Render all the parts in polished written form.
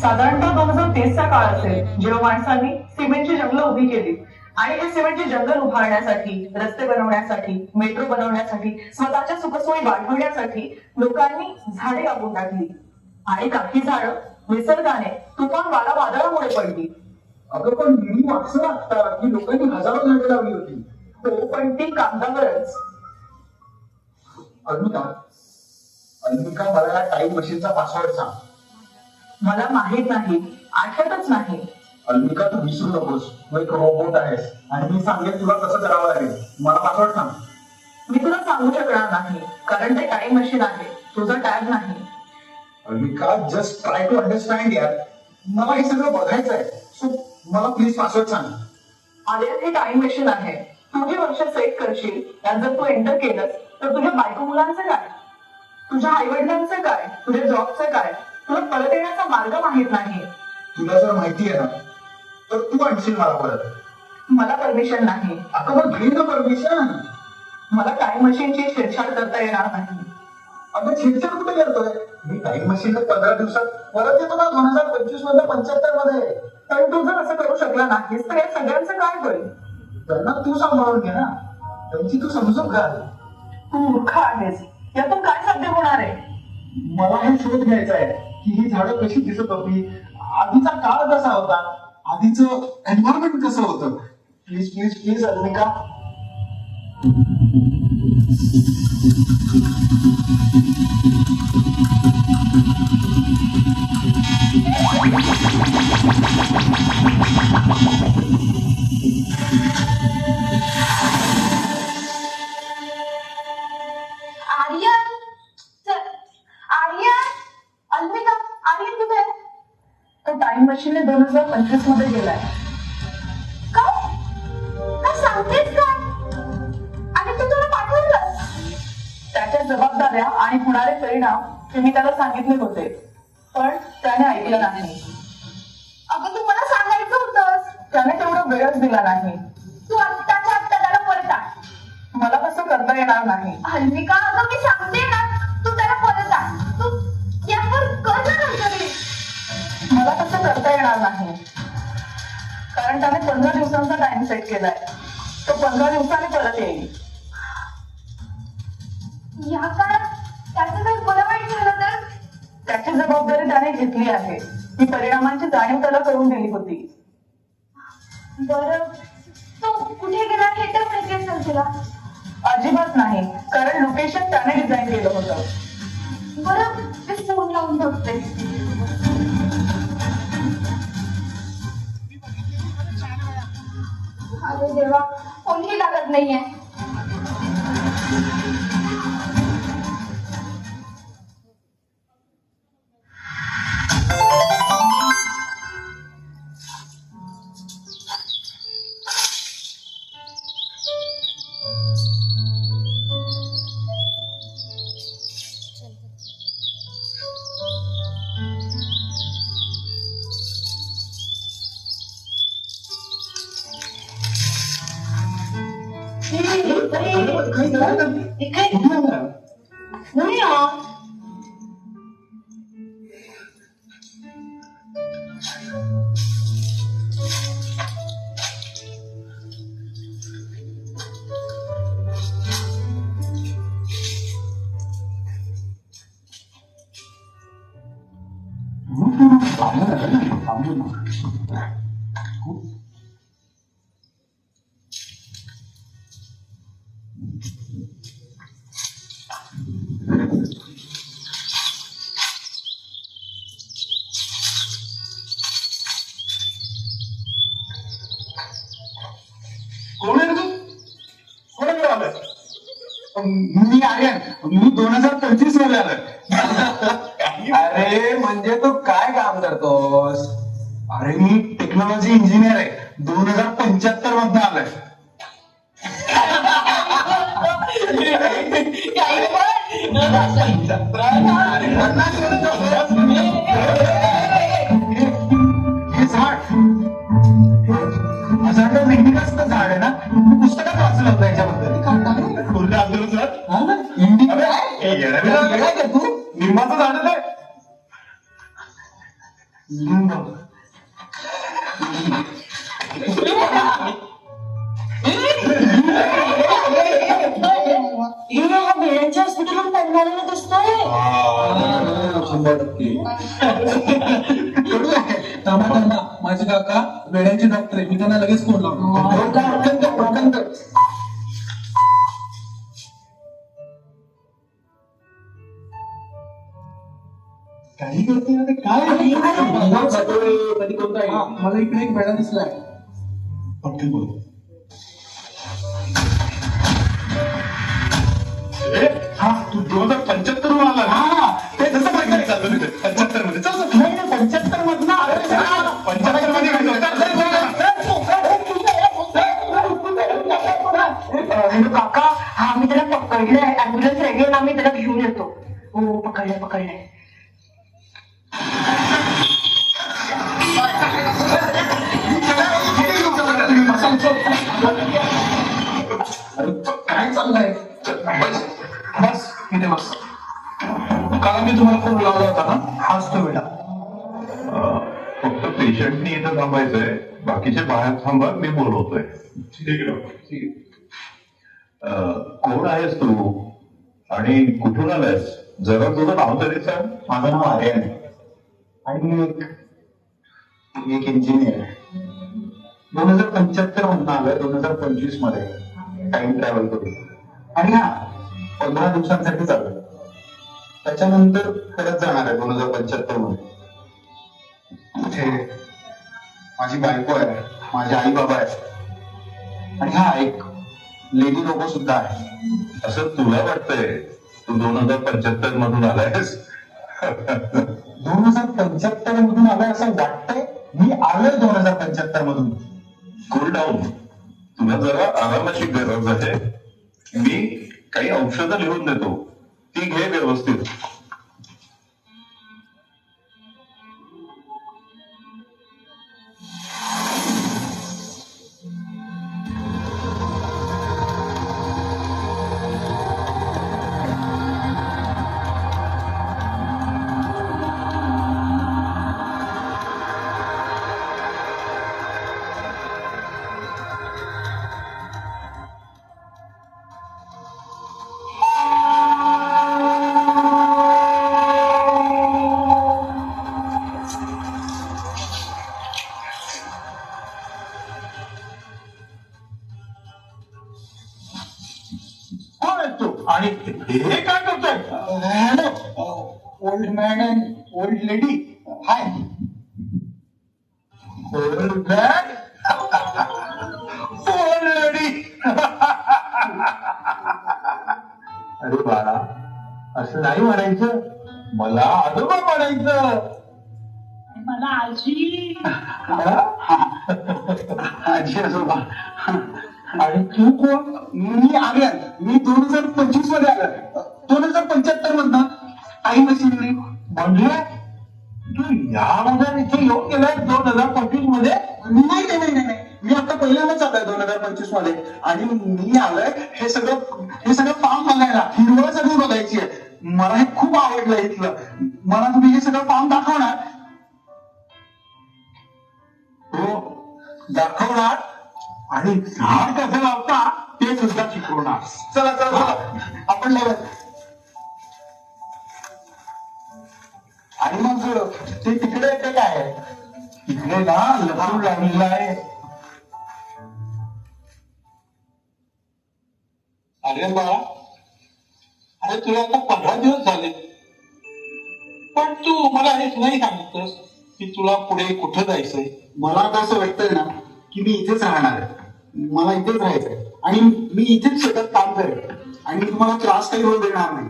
साधारणतः 2030 चा काळ असेल जेव्हा माणसांनी सिमेंटची जंगलं उभी केली आणि हे सिमेंटची जंगल उभारण्यासाठी, रस्ते बनवण्यासाठी, मेट्रो बनवण्यासाठी, स्वतःच्या सुखसोयी वाढवण्यासाठी लोकांनी झाडे कापून टाकली आणि काही झाडं निसर्गाने तुफान वारा वादळामुळे पडली. अगं पण मी वाचलं आता की लोकांनी हजारो झाडे लावली होती. हो, पण ती कागदावरच. अल्मिका अल्मिका मला या टाईम मशीनचा पासवर्ड सांग. मला माहित नाही, आठवतच नाही. अल्मिका तू विसरू नकोस, तू एक रोबोट आहेस आणि मी सांगेन तुला कसं करावं लागेल. मला पासवर्ड सांग. मी तुला सांगू शकणार नाही कारण ते टाइम मशीन आहे, तुझा टॅग नाही. अल्मिका जस्ट ट्राय टू अंडरस्टँड यार, मला हे सगळं बघायचं आहे. सो मला प्लीज पासवर्ड सांग. आर्यन हे टाइम मशीन आहे. तू जे वर्ष सेट करशील त्यात जर तू एंटर केलंस तर तुझ्या बायको मुलांचं काय, तुझ्या आई वडिलांचं काय, तुझ्या जॉबचं काय, तुला परत येण्याचा मार्ग माहित नाही. तुला जर माहिती आहे ना तर तू आणशील मला परत. मला परमिशन नाही. अगं मग घे ना परमिशन. मला टाइम मशीनची छेडछाड करता येणार नाही. अगं छेडछाड कुठे करतोय मी? टाइम मशीन 15 दिवसात परत येतो ना 2025 मध्ये 75 मध्ये. पण तू जर असं करू शकला नाहीस तर या सगळ्यांचं काय होईल? त्यांना तू सांभाळून घे ना, त्यांची तू समजून घाल. तू मूर्ख आहेस, यातून काय साध्य होणार आहे? मला हे शोध घ्यायचा आहे की ही झाडं कशी दिसत होती, आधीचा काळ कसा होता, आधीचं एन्व्हायरमेंट कसं होतं. Please please please Almika. Aryan, Aryan, Almika, Aryan कुठे आहे? तो टाइम मशीनने 2025 मध्ये गेलाय. काय? काय सांगतेस काय? आणि तू तुला पाठवलं? त्याच्या जबाबदाऱ्या आणि होणारे परिणाम हे मी त्याला सांगितले होते, पण त्याने ऐकलं नाही. अगं तू मला सांगायचं होतंस. त्याने तेवढा वेळच दिला नाही. तू आत्ताच्या आत्ता त्याला परत आण. मला तसं करता येणार नाही. अल्मिका, अगं मी सांगते ना, तू त्याला परत आण. तू यावर कर ना काहीतरी. मला तसं करता येणार नाही कारण त्याने 15 दिवसांचा टाइम सेट केलाय. तो 15 दिवसांनी परत येईल. या काळात त्याचं काही बरं वाईट झालं तर? त्याची जबाबदारी त्याने घेतली आहे. ती परिणामांची जाणीव त्याला करून दिली होती. बरं, तो कुठे गेला हे तर माहिती असेल तुला? अजिबात नाही कारण लोकेशन त्याने डिझाईन केलं होतं. बरं, मी फोन लावून बघते. अरे देवा, फोनही लागत नाहीये. मी आर्यन, मी 2025 मध्ये आलोय. अरे म्हणजे तू काय काम करतोस? अरे मी टेक्नॉलॉजी इंजिनियर आहे, 2075 मध्ये आलोय. हे झाड असांडर इंडिकाचं झाड आहे ना, मी पुस्तकात वाचलं होतं याच्याबद्दल. कोणत्या आंदोलन इंडिका? काय तू? निंबाचं झाड आहे. लिंब. बेड्यांच्या हॉस्पिटलवर पडणाऱ्याला दिसतोय. 100%. माझे काका वेड्यांचे डॉक्टर आहे, मी त्यांना लगेच फोन लावतो. पटकन कर. काही करते ना ते काय कधी कोणता आहे? मला इकडे एक वेळा दिसलाय. पटकन बोल. हा तू 2075 वर आला ना. ते जसं प्रकारे चाललं तिथे 75 मध्ये. चल 75 मधनं आलं. 75 मध्ये हॅलो काका, हा मी त्याला पकडलंय. ऍम्ब्युलन्स रेडी आहे ना, मी त्याला घेऊन येतो. हो पकडलंय. काय चाललंय? बस इथे बस. काल मी तुम्हाला फोन लावला होता ना, हाच तो वेळा. फक्त पेशंटनी इथं थांबायचंय, बाकीचे बाहेर थांबा, मी बोलवतोय. ठीक आहे. कोण आहेस तू आणि कुठून आलायस? जरा तुझं नाव तरी सांग. माझं नाव आर्यन आहे आणि मी एक इंजिनियर आहे. 2075 मधनं आलोय 2025 मध्ये टाइम ट्रॅव्हल करून. आणि हा 15 दिवसांसाठी चालू. त्याच्यानंतर परत जाणार आहे 2075 मध्ये. तिथे माझी बायको आहे, माझे आई बाबा आहेत आणि हा एक लेडी रोबो सुद्धा आहे. असं तुला वाटतंय तू 2075 मधून आलायस? 2075 मधून आलोय असं वाटतंय. मी आलोय 2075 मधून. Cool down. तुला जरा आरामाची गरज आहे. मी काही औषधं लिहून देतो, ती घे व्यवस्थित. कोण आहेस तू आणि हे काय करतोय? Hello old man and old lady. High. Old man old lady. अरे बाळा, असं नाही म्हणायचं. मला आजोबा म्हणायचं. मला आजी. आजी आजोबा. आणि तू कोण? मी आर्यन. मी 2025 मध्ये आलो. 2075 मधनं टाइम मशीनरी. म्हणजे तू यामध्ये इथे येऊन गेलाय 2025 मध्ये? नाही. मी आता पहिल्यांदाच आलोय 2025 मध्ये. आणि मी आलोय हे सगळं फार्म बघायला. हिरवळ सगळी बघायची आहे. मला हे खूप आवडलं इथलं. मला तुम्ही हे सगळं फार्म दाखवणार? हो दाखवणार. आणि झाड कसं लावता ते सुद्धा शिकवणार. चला आपण लावत. आणि मग ते तिकडे ते काय आहे? तिकडे ना लसूण लावलेला आहे. अरे बाळा, अरे तुला आता 15 दिवस झाले, पण तू मला हेच नाही सांगितलंस की तुला पुढे कुठं जायचंय. मला आता असं वाटतंय ना की मी इथेच राहणार आहे. मला इथेच राहायचंय आणि मी इथेच शेतात काम करेन आणि तुम्हाला त्रास काही होऊ देणार नाही.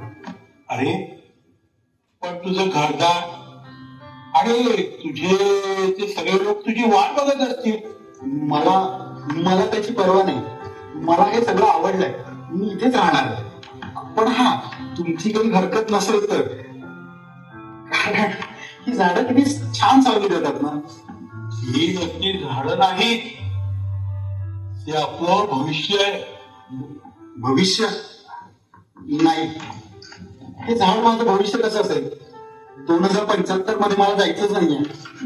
अरे पण तुझं घरदार आणि तुझे ते सगळे लोक तुझी वाट बघत असतील. मला त्याची पर्वा नाही. मला हे सगळं आवडलंय. मी इथेच राहणार आहे. पण हा तुमची काही हरकत नसेल तर. कारण ही झाडं किती छान सावली देतात ना. ही नक्की झाडं नाहीत, ते आपलं भविष्य आहे. भविष्य नाही. हे झाड माझं भविष्य कसं असेल? 2075 मध्ये मला जायचंच नाहीये.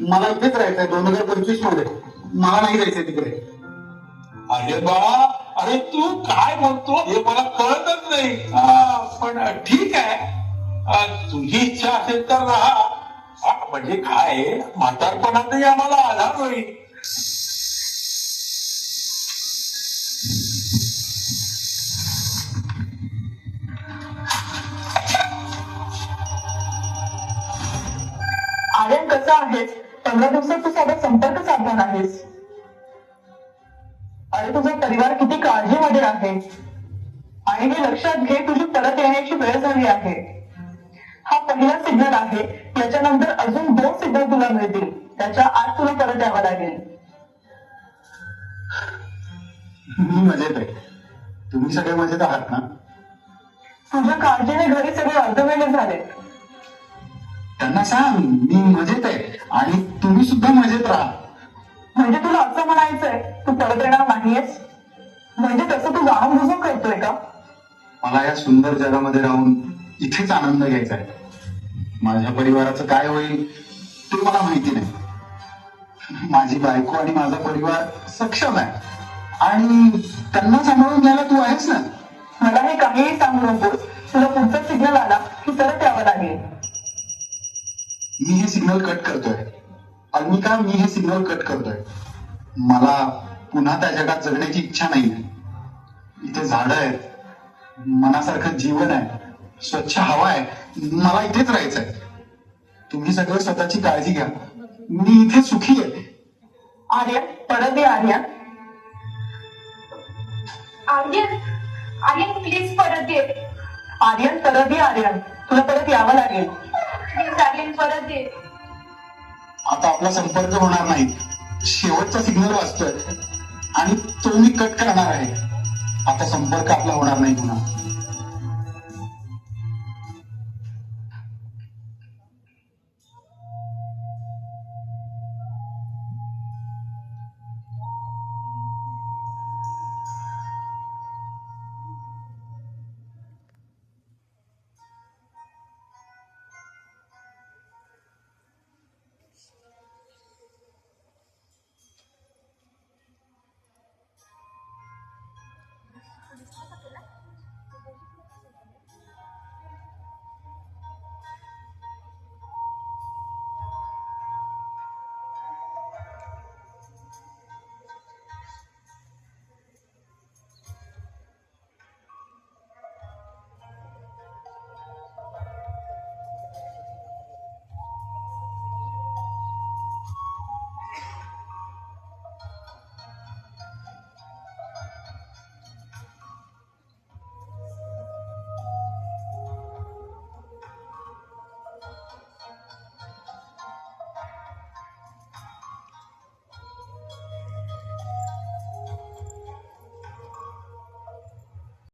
मला इथेच राहायचंय 2025 मध्ये. मला नाही जायचंय तिकडे. अरे बाळा, अरे तू काय बोलतो हे मला कळतच नाही. पण ठीक आहे, तुझी इच्छा असेल तर राहा. म्हणजे काय, म्हातारपणातही आम्हाला आधार होईल. आर्यन कसं आहेस? 15 दिवसात तू सोबत संपर्क साधला नाहीस. अरे तुझा परिवार किती काळजीमध्ये आहे आणि हे लक्षात घे, तुझी परत येण्याची वेळ झाली आहे. हा पहिला सिग्नल आहे. याच्यानंतर अजून 2 सिग्नल तुला मिळतील. त्याच्या आत तुला परत यावं लागेल. मी मजेत आहे. तुम्ही सगळे मजेत आहात ना? तुझ्या काळजीने घरी सगळे अर्धवेळे झाले. त्यांना सांग मी मजेत आहे आणि तुम्ही सुद्धा मजेत राहा. म्हणजे तुला असं म्हणायचंय तू परत येणार नाहीयेस? म्हणजे तसं तू जाणून बुजून करतोय का? मला या सुंदर जगामध्ये राहून इथेच आनंद घ्यायचा आहे. माझ्या परिवाराचं काय होईल ते मला माहिती नाही. माझी बायको आणि माझा परिवार सक्षम आहे आणि त्यांना सांभाळून घ्यायला तू आहेस ना. मला हे काहीही सांगू नकोस. तुला पुढचा सिग्नल आला की परत यावं लागेल. मी हे सिग्नल कट करतोय अल्मिका. मी हे सिग्नल कट करतोय. मला पुन्हा त्या जगात जगण्याची इच्छा नाही. इथे झाडं आहेत, मनासारखं जीवन आहे, स्वच्छ हवा आहे. मला इथेच राहायचंय. तुम्ही सगळे स्वतःची काळजी घ्या. मी इथे सुखी आहे. आर्यन परत ये. आर्यन आर्यन, आर्यन प्लीज परत ये. आर्यन परत ये. आर्यन तुला परत यावं लागेल. प्लीज आर्यन परत ये. आता आपला संपर्क होणार नाही. शेवटचा सिग्नल वाजतोय आणि तो मी कट करणार आहे. आता संपर्क आपला होणार नाही पुन्हा.